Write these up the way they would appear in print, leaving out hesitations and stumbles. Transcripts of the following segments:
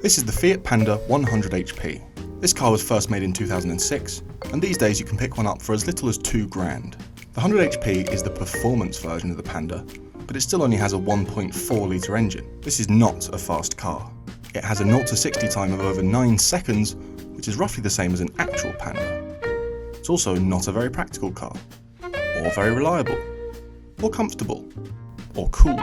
This is the Fiat Panda 100 HP. This car was first made in 2006, and these days you can pick one up for as little as £2,000. The 100 HP is the performance version of the Panda, but it still only has a 1.4 litre engine. This is not a fast car. It has a 0 to 60 time of over 9 seconds, which is roughly the same as an actual Panda. It's also not a very practical car, or very reliable, or comfortable, or cool.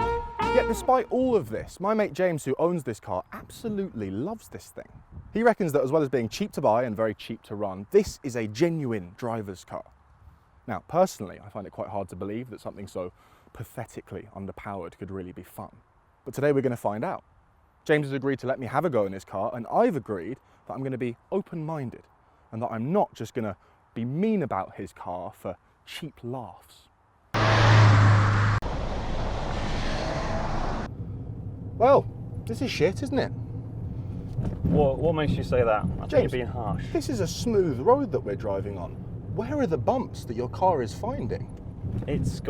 Yet despite all of this, my mate James, who owns this car, absolutely loves this thing. He reckons that as well as being cheap to buy and very cheap to run, this is a genuine driver's car. Now, personally, I find it quite hard to believe that something so pathetically underpowered could really be fun. But today we're going to find out. James has agreed to let me have a go in his car, and I've agreed that I'm going to be open-minded and that I'm not just going to be mean about his car for cheap laughs. Well, this is shit, isn't it? What makes you say that? I think James, you're being harsh. This is a smooth road that we're driving on. Where are the bumps that your car is finding? It's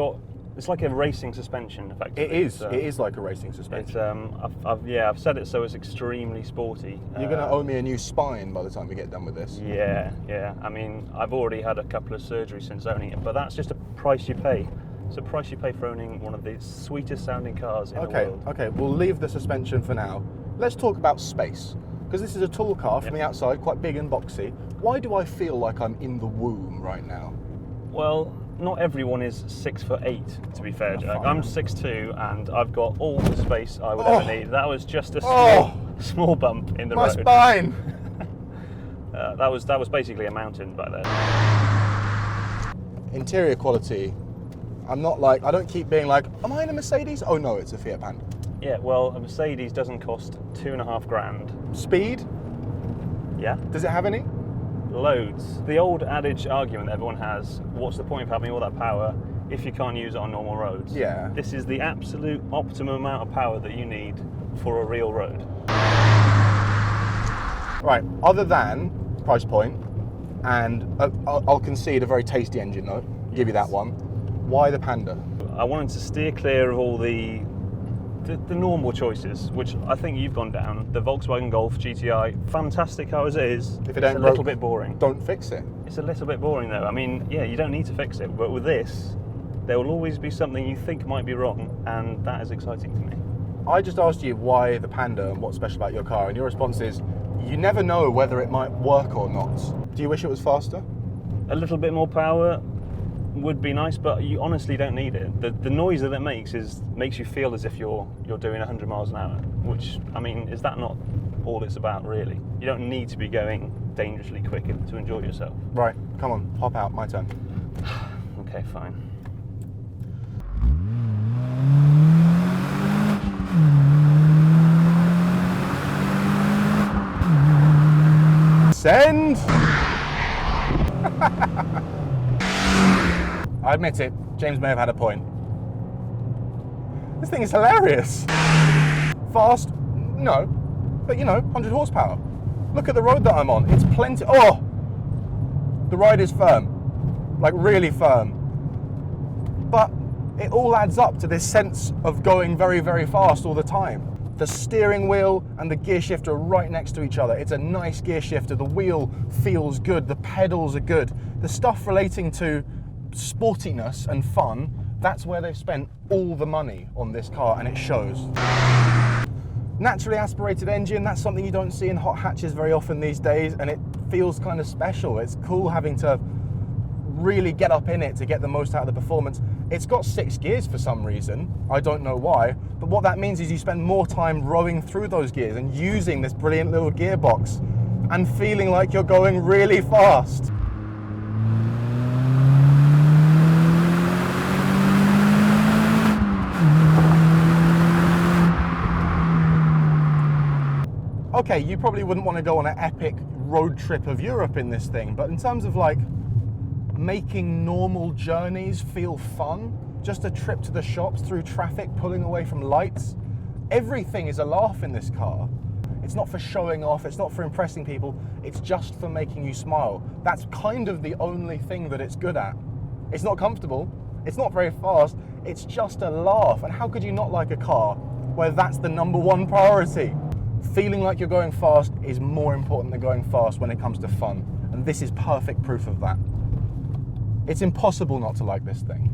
like a racing suspension, effectively. It is like a racing suspension. I've said it so it's extremely sporty. You're going to owe me a new spine by the time we get done with this. Yeah. I mean, I've already had a couple of surgeries since owning it, but that's just a price you pay. It's a price you pay for owning one of the sweetest sounding cars in the world. Okay, we'll leave the suspension for now. Let's talk about space. Because this is a tall car from the outside, quite big and boxy. Why do I feel like I'm in the womb right now? Well, not everyone is 6'8", to be fair, Jack. I'm 6'2", and I've got all the space I would ever need. That was just a small bump in the road. My spine! that was basically a mountain back there. Interior quality. I don't keep being like, am I in a Mercedes? Oh no, it's a Fiat Panda. Yeah, well, a Mercedes doesn't cost $2,500. Speed? Yeah. Does it have any? Loads. The old adage argument that everyone has, what's the point of having all that power if you can't use it on normal roads? Yeah. This is the absolute optimum amount of power that you need for a real road. Right, other than price point, and I'll concede a very tasty engine though, give you that one. Why the Panda? I wanted to steer clear of all the normal choices, which I think you've gone down. The Volkswagen Golf GTI, fantastic car as it is. If it ain't it's a little bit boring. Don't fix it. It's a little bit boring though. I mean, yeah, you don't need to fix it, but with this, there will always be something you think might be wrong, and that is exciting to me. I just asked you why the Panda and what's special about your car, and your response is, you never know whether it might work or not. Do you wish it was faster? A little bit more power would be nice, but you honestly don't need it. The noise that it makes makes you feel as if you're doing 100 miles an hour, which, I mean, is that not all it's about really? You don't need to be going dangerously quick to enjoy yourself. Right, come on, hop out, my turn. Okay, fine. Send! I admit it, James may have had a point. This thing is hilarious. Fast? No. But 100 horsepower. Look at the road that I'm on. It's plenty. Oh! The ride is firm. Like, really firm. But it all adds up to this sense of going very, very fast all the time. The steering wheel and the gear shifter are right next to each other. It's a nice gear shifter. The wheel feels good. The pedals are good. The stuff relating to sportiness and fun, that's where they've spent all the money on this car, and it shows. Naturally aspirated engine, that's something you don't see in hot hatches very often these days, and it feels kind of special. It's cool having to really get up in it to get the most out of the performance. It's got 6 gears for some reason, I don't know why, but what that means is you spend more time rowing through those gears and using this brilliant little gearbox and feeling like you're going really fast. Okay, you probably wouldn't want to go on an epic road trip of Europe in this thing, but in terms of like making normal journeys feel fun, just a trip to the shops through traffic, pulling away from lights, everything is a laugh in this car. It's not for showing off, it's not for impressing people, it's just for making you smile. That's kind of the only thing that it's good at. It's not comfortable, it's not very fast, it's just a laugh. And how could you not like a car where that's the #1 priority? Feeling like you're going fast is more important than going fast when it comes to fun. And this is perfect proof of that. It's impossible not to like this thing.